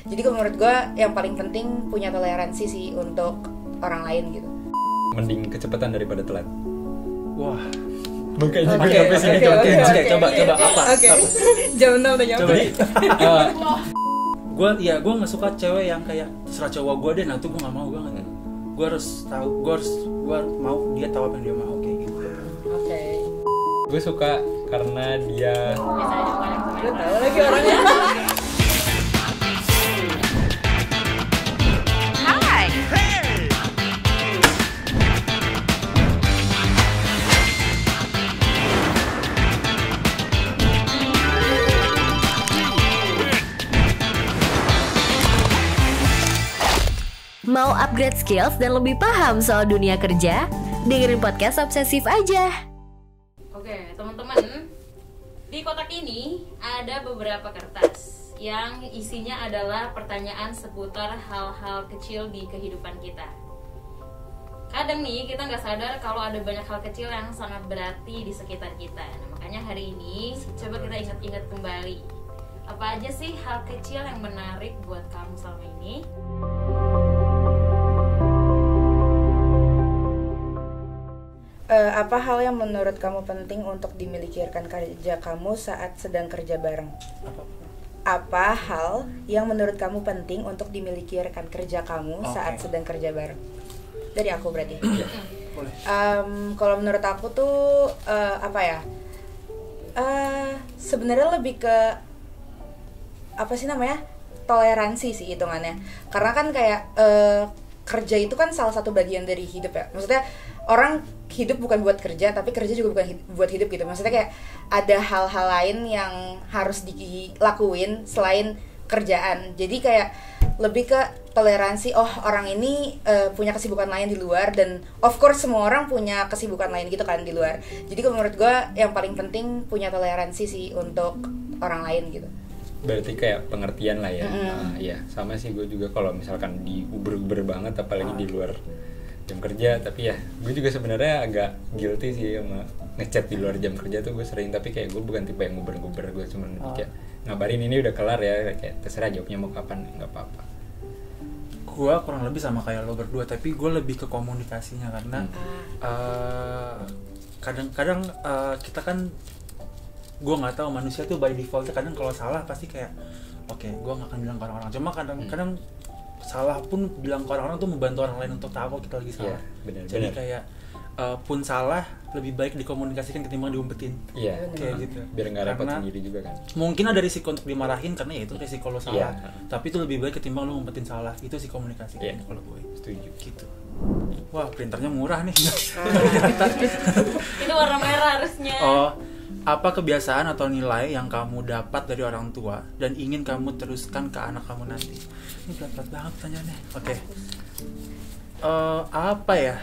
Jadi kalau menurut gue yang paling penting punya toleransi sih untuk orang lain gitu. Mending kecepatan daripada telat. Wah, makanya gue Oke, sampai sini oke, contohin. oke. coba apa? Oke. Jam 6 udah nyampe. Gue nggak suka cewek yang kayak terserah cowok gue deh, nah itu gue nggak mau banget. Gue harus tahu, gue mau dia tahu apa yang dia mau kayak gitu. Oke. Gue suka karena dia Gue tahu lagi orangnya. Mau upgrade skills dan lebih paham soal dunia kerja? Dengerin podcast Obsesif aja. Oke, teman-teman. Di kotak ini ada beberapa kertas yang isinya adalah pertanyaan seputar hal-hal kecil di kehidupan kita. Kadang nih kita nggak sadar kalau ada banyak hal kecil yang sangat berarti di sekitar kita. Nah, makanya hari ini coba kita ingat-ingat kembali. Apa aja sih hal kecil yang menarik buat kamu selama ini? Apa hal yang menurut kamu penting untuk dimiliki rekan kerja kamu saat sedang kerja bareng? Apa hal yang menurut kamu penting untuk dimiliki rekan kerja kamu saat sedang kerja bareng? Dari aku berarti. Boleh. Kalau menurut aku tuh sebenarnya lebih ke apa sih namanya? Toleransi sih hitungannya. Karena kan kayak kerja itu kan salah satu bagian dari hidup ya. Maksudnya orang hidup bukan buat kerja, tapi kerja juga bukan buat hidup gitu. Maksudnya kayak ada hal-hal lain yang harus dilakuin selain kerjaan. Jadi kayak lebih ke toleransi. Oh, orang ini punya kesibukan lain di luar, dan of course semua orang punya kesibukan lain gitu kan di luar. Jadi kalau menurut gue yang paling penting punya toleransi sih untuk orang lain gitu. Berarti kayak pengertian lah ya. Iya, sama sih gue juga kalau misalkan di uber banget, apalagi di luar jam kerja. Tapi ya gue juga sebenarnya agak guilty sih sama ngechat di luar jam kerja tuh. Gue sering, tapi kayak gue bukan tipe yang nguber. Gue cuma kayak ngabarin ini udah kelar ya, kayak terserah jawabnya mau kapan, nggak apa-apa. Gue kurang lebih sama kayak lo berdua, tapi gue lebih ke komunikasinya karena kadang-kadang kita kan, gue nggak tahu, manusia tuh by defaultnya kadang kalau salah pasti kayak oke, gue nggak akan bilang ke orang-orang. Cuma kadang-kadang salah pun bilang ke orang-orang tuh membantu orang lain untuk tahu kita lagi salah. Bener. Jadi kayak pun salah lebih baik dikomunikasikan ketimbang diumpetin. Iya, kayak gitu. Biar nggak repot Karena sendiri juga kan. mungkin ada risiko untuk dimarahin karena ya itu risiko lo salah. Iya. Tapi itu lebih baik ketimbang lo ngumpetin salah. Itu sih komunikasi. Iya. Kalau gue Setuju. gitu. Wah, printernya murah nih. Itu warna merah harusnya. Oh, apa kebiasaan atau nilai yang kamu dapat dari orang tua dan ingin kamu teruskan ke anak kamu nanti? Ini berat banget pertanyaannya. Oke. Apa ya?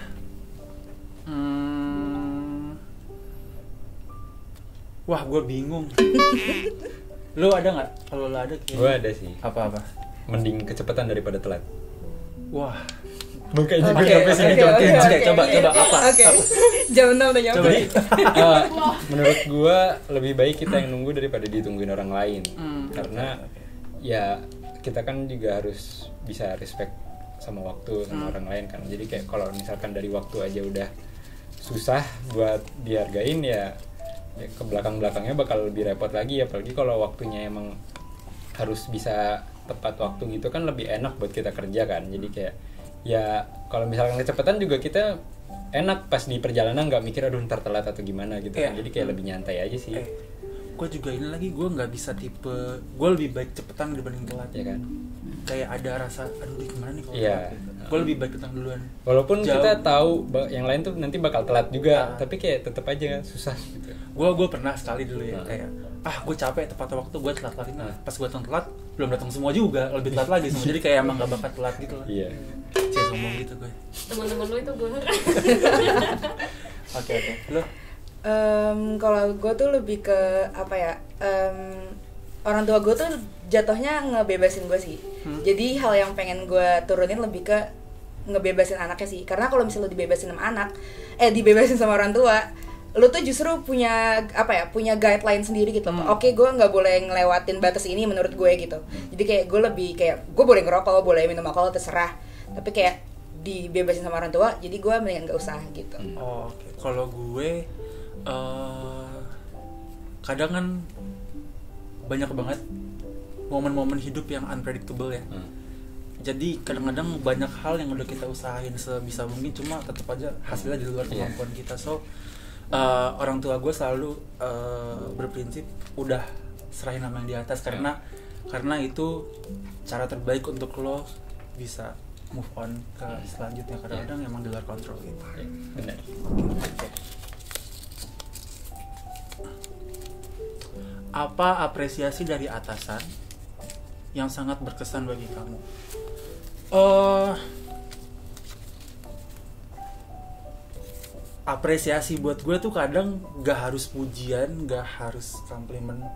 Wah, gue bingung. Lo ada nggak? Kalau lo ada, kayak Gue ada sih. apa-apa? Mending kecepatan daripada telat. Wah. Makanya gue Oke, sampai sini contohin. Coba apa? Oke. Jam 6 udah nyampe. Jadi menurut gue lebih baik kita yang nunggu daripada ditungguin orang lain. Karena ya kita kan juga harus bisa respect sama waktu sama orang lain kan. Jadi kayak kalau misalkan dari waktu aja udah susah buat dihargain, ya ke belakang-belakangnya bakal lebih repot lagi. Apalagi kalau waktunya emang harus bisa tepat waktu gitu kan, lebih enak buat kita kerja kan. Jadi kayak ya kalau misalkan kecepatan juga kita enak pas di perjalanan, nggak mikir aduh ntar telat atau gimana gitu kan. Jadi kayak lebih nyantai aja sih. Gue juga ini lagi, gue nggak bisa tipe, gue lebih baik cepetan dibanding telat Ya kan. Kayak ada rasa aduh gimana nih kalau Iya. telat gitu. Gue lebih baik datang duluan. Walaupun Jauh. kita tahu yang lain tuh nanti bakal telat juga, tapi kayak tetap aja susah gitu. Gue pernah sekali dulu ya kayak gue capek tepat waktu, gue telat-telatin. Pas gue telat belum datang semua juga, lebih telat lagi semua. Jadi kayak emang gak bakal telat gitu lah. Iya. Cie sombong gitu gue. Teman-teman lu itu gue. Oke. Lo? Kalau gue tuh lebih ke apa ya? Orang tua gue tuh jatuhnya ngebebasin gue sih. Jadi hal yang pengen gue turunin lebih ke ngebebasin anaknya sih. Karena kalau misalnya lo dibebasin sama dibebasin sama orang tua, lu tuh justru punya punya guideline sendiri gitu. Oke, gue nggak boleh ngelewatin batas ini menurut gue gitu. Jadi kayak gue lebih kayak gue boleh ngerokok, boleh minum alkohol terserah, tapi kayak dibebasin sama orang tua, jadi gue mendingan nggak usah gitu. Oke. Kalau gue kadang kan banyak banget momen-momen hidup yang unpredictable ya. Jadi kadang-kadang banyak hal yang udah kita usahain sebisa mungkin, cuma tetap aja hasilnya di luar kemampuan kita. So orang tua gue selalu berprinsip udah serahin sama yang di atas, karena itu cara terbaik untuk lo bisa move on ke selanjutnya. Kadang-kadang emang di luar kontrol gitu. Benar. Apa apresiasi dari atasan yang sangat berkesan bagi kamu? Apresiasi buat gue tuh kadang gak harus pujian, gak harus compliment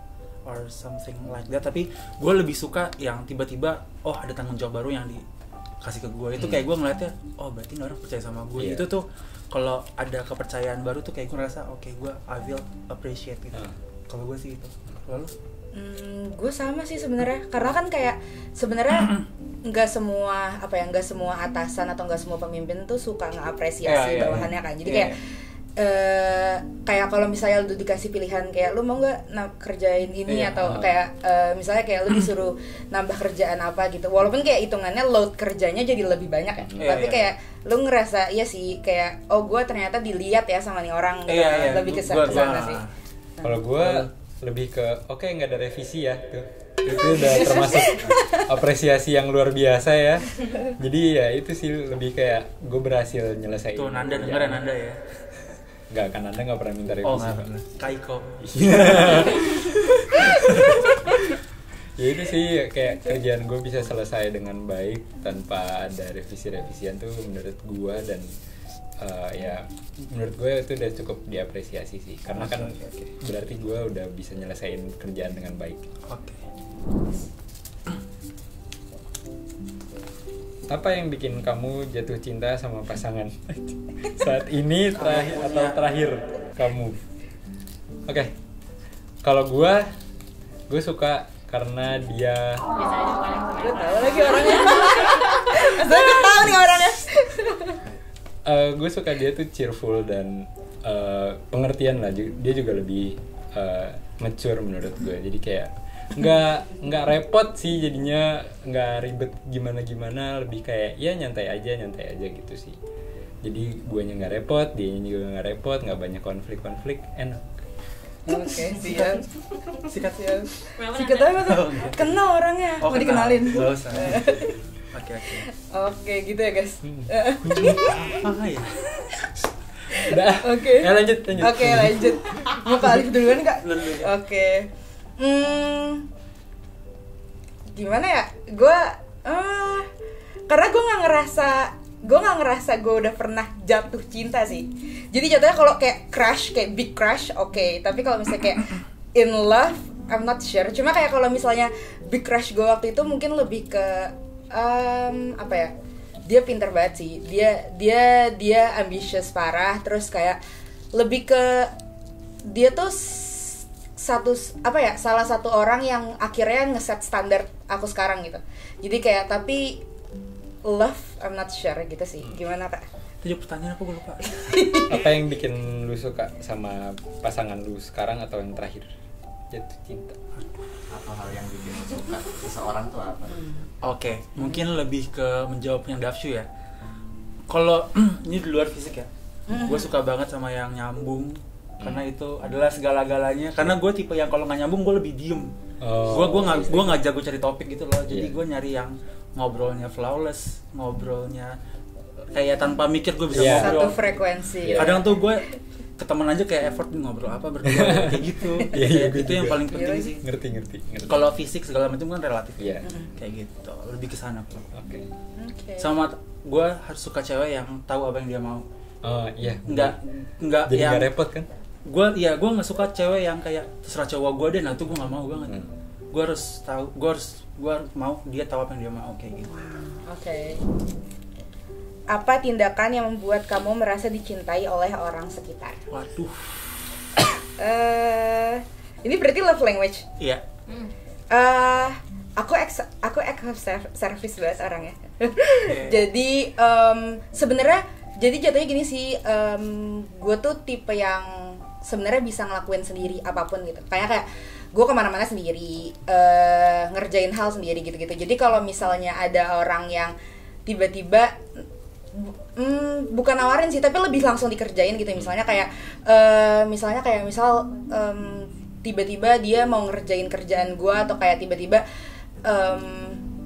or something like that, tapi gue lebih suka yang tiba-tiba ada tanggung jawab baru yang dikasih ke gue. Itu kayak gue ngeliatnya, berarti orang percaya sama gue. Itu tuh kalau ada kepercayaan baru tuh kayak gue ngerasa gue I will appreciate gitu. Kalau gue sih itu. Lalu gue sama sih sebenarnya, karena kan kayak sebenarnya nggak semua atasan atau nggak semua pemimpin tuh suka ngapresiasi bawahannya kan. Jadi kayak kayak kalau misalnya lu dikasih pilihan kayak lu mau nggak kerjain ini atau kayak misalnya kayak lu disuruh nambah kerjaan apa gitu, walaupun kayak hitungannya load kerjanya jadi lebih banyak ya, tapi kayak lu ngerasa iya sih kayak gue ternyata dilihat ya sama nih orang gitu. Lebih kesana sih. Kalau gue lebih ke nggak ada revisi ya tuh, itu udah termasuk apresiasi yang luar biasa ya. Jadi ya itu sih lebih kayak gue berhasil nyelesain. Tuh Nanda dengerin Nanda ya. Nggak kan, Nanda nggak pernah minta revisi. Kaiko. Ya itu sih kayak kerjaan gue bisa selesai dengan baik tanpa ada revisi-revisian tuh menurut gue, dan ya menurut gue itu udah cukup diapresiasi sih, karena kan berarti gue udah bisa nyelesain kerjaan dengan baik. Apa yang bikin kamu jatuh cinta sama pasangan saat ini terakhir kamu? Kalau gue suka karena dia. Gue tahu lagi orangnya. Gue tahu nih orangnya. Gue suka dia tuh cheerful dan pengertian lah. Dia juga lebih mature menurut gue. Jadi kayak nggak repot sih jadinya, nggak ribet gimana, lebih kayak ya nyantai aja gitu sih. Jadi guanya nggak repot, dianya juga nggak repot, nggak banyak konflik, enak. Siap. Sikat apa tuh? Kenal orangnya, mau dikenalin. Nggak usah. Oke, gitu ya guys. Ya. Udah. Lanjut. Oke, lanjut. Mau ke Alif duluan Kak? Oke. Gimana ya? Gue karena gue nggak ngerasa gue udah pernah jatuh cinta sih. Jadi jatuhnya kalau kayak crush, kayak big crush, oke. Tapi kalau misalnya kayak in love, I'm not sure. Cuma kayak kalau misalnya big crush gue waktu itu mungkin lebih ke dia pinter banget sih. Dia ambitious parah. Terus kayak lebih ke dia tuh salah satu orang yang akhirnya ngeset standar aku sekarang gitu. Jadi kayak tapi love I'm not sure gitu sih. Gimana Kak? Tadi pertanyaan apa, gue lupa. Apa yang bikin lu suka sama pasangan lu sekarang atau yang terakhir jatuh cinta? Atau hal yang bikin lu suka seseorang tuh apa? Oke, mungkin lebih ke menjawab yang Dafshu ya. Kalau ini di luar fisik ya, gue suka banget sama yang nyambung, karena itu adalah segala-galanya. Karena gue tipe yang kalau nggak nyambung gue lebih diem. Gue nggak jago cari topik gitu loh. Jadi gue nyari yang ngobrolnya flawless, ngobrolnya kayak tanpa mikir gue bisa ngobrol. Satu frekuensi. Kadang tuh gue ke teman aja kayak effort ngobrol apa berdua kayak gitu. Itu yang paling penting sih. Ngerti. Kalau fisik segala macam kan relatif. Kayak gitu. Lebih ke sana. Oke. Sama gue harus suka cewek yang tahu apa yang dia mau. Oh iya. Enggak jadi yang nggak repot kan? Gue nggak suka cewek yang kayak terserah cowok gue deh, nah tuh gue nggak mau banget. Gue harus tahu, gue mau dia tahu apa yang dia mau kayak gitu. Oke. Apa tindakan yang membuat kamu merasa dicintai oleh orang sekitar? Waduh. Ini berarti love language. Iya. Aku act of service banget orangnya. Jadi sebenarnya jadi jatuhnya gini sih, gue tuh tipe yang sebenarnya bisa ngelakuin sendiri apapun gitu. Kayak gue kemana-mana sendiri, ngerjain hal sendiri gitu-gitu. Jadi kalau misalnya ada orang yang tiba-tiba bukan nawarin sih, tapi lebih langsung dikerjain gitu. Misalnya kayak tiba-tiba dia mau ngerjain kerjaan gue, atau kayak tiba-tiba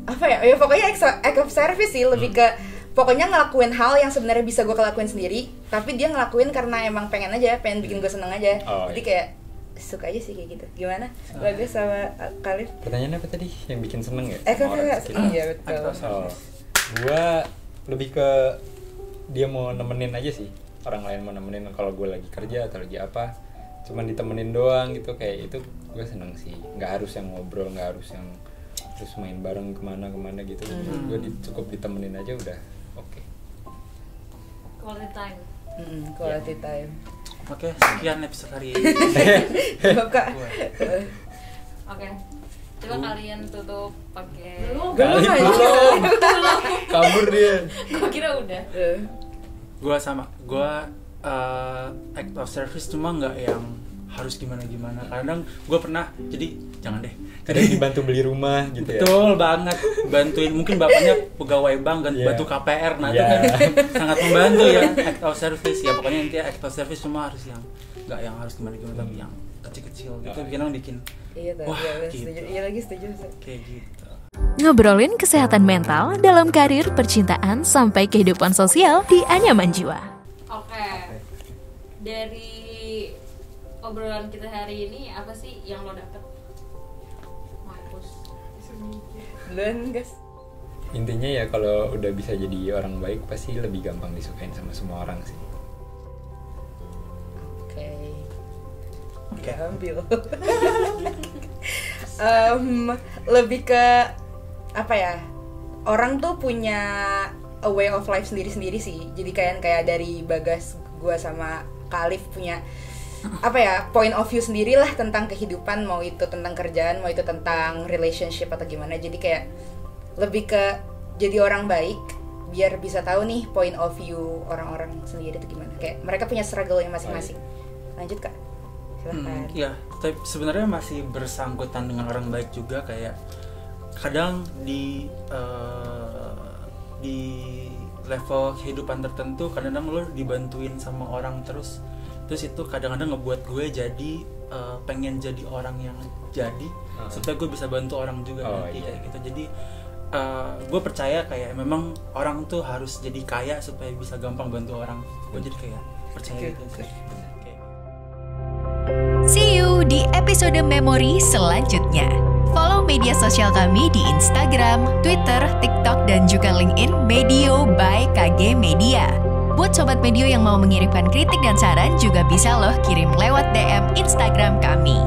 apa ya pokoknya act of service sih, lebih ke pokoknya ngelakuin hal yang sebenarnya bisa gue lakuin sendiri, tapi dia ngelakuin karena emang pengen bikin gue seneng aja. Jadi kayak suka aja sih kayak gitu. Gimana Bagas sama Khalif? Pertanyaannya apa tadi? Yang bikin seneng ya? Iya betul. Gue lebih ke dia mau nemenin aja sih, orang lain mau nemenin kalau gue lagi kerja atau lagi apa, cuman ditemenin doang gitu, kayak itu gue seneng sih. Nggak harus yang ngobrol, nggak harus yang terus main bareng kemana gitu. Gue cukup ditemenin aja udah oke. Quality time. Quality time. Oke, sekian episode hari ini. Oke. Coba kalian tutup pakai. Belum. Kabur dia. Gua kira udah. Gue act of service, cuma nggak yang harus gimana. Kadang gue pernah, jadi jangan deh. Kadang dibantu beli rumah gitu. Betul banget, bantuin mungkin bapaknya pegawai bank kan, bantu KPR, nah itu kan sangat membantu ya act of service ya. Pokoknya intinya act of service cuma harus yang nggak yang harus gimana tapi yang kecil-kecil gitu, bikin wah gitu. Iya lagi setuju. Kayak gitu. Ngobrolin kesehatan mental dalam karir, percintaan, sampai kehidupan sosial di Anyaman Jiwa. Oke. Dari obrolan kita hari ini, apa sih yang lo dapet? Mampus. Duluan guys. Intinya ya kalau udah bisa jadi orang baik pasti lebih gampang disukain sama semua orang sih. Oke. Ambil. Lebih ke apa ya? Orang tuh punya a way of life sendiri-sendiri sih. Jadi kayak dari Bagas, gua sama Khalif punya apa ya, point of view sendiri lah tentang kehidupan, mau itu tentang kerjaan, mau itu tentang relationship atau gimana. Jadi kayak lebih ke jadi orang baik biar bisa tahu nih point of view orang-orang sendiri itu gimana. Kayak mereka punya struggle yang masing-masing. Lanjut Kak, silakan. Ya, tapi sebenarnya masih bersangkutan dengan orang baik juga. Kayak kadang di level kehidupan tertentu, kadang-kadang lo dibantuin sama orang terus itu kadang-kadang ngebuat gue jadi pengen jadi orang yang jadi supaya gue bisa bantu orang juga nanti kayak gitu. Jadi gue percaya kayak memang orang tuh harus jadi kaya supaya bisa gampang bantu orang. Gue jadi kayak percaya gitu sih. See you di episode memori selanjutnya. Follow media sosial kami di Instagram, Twitter, TikTok, dan juga LinkedIn Medio by KG Media. Buat Sobat Medio yang mau mengirimkan kritik dan saran juga bisa loh kirim lewat DM Instagram kami.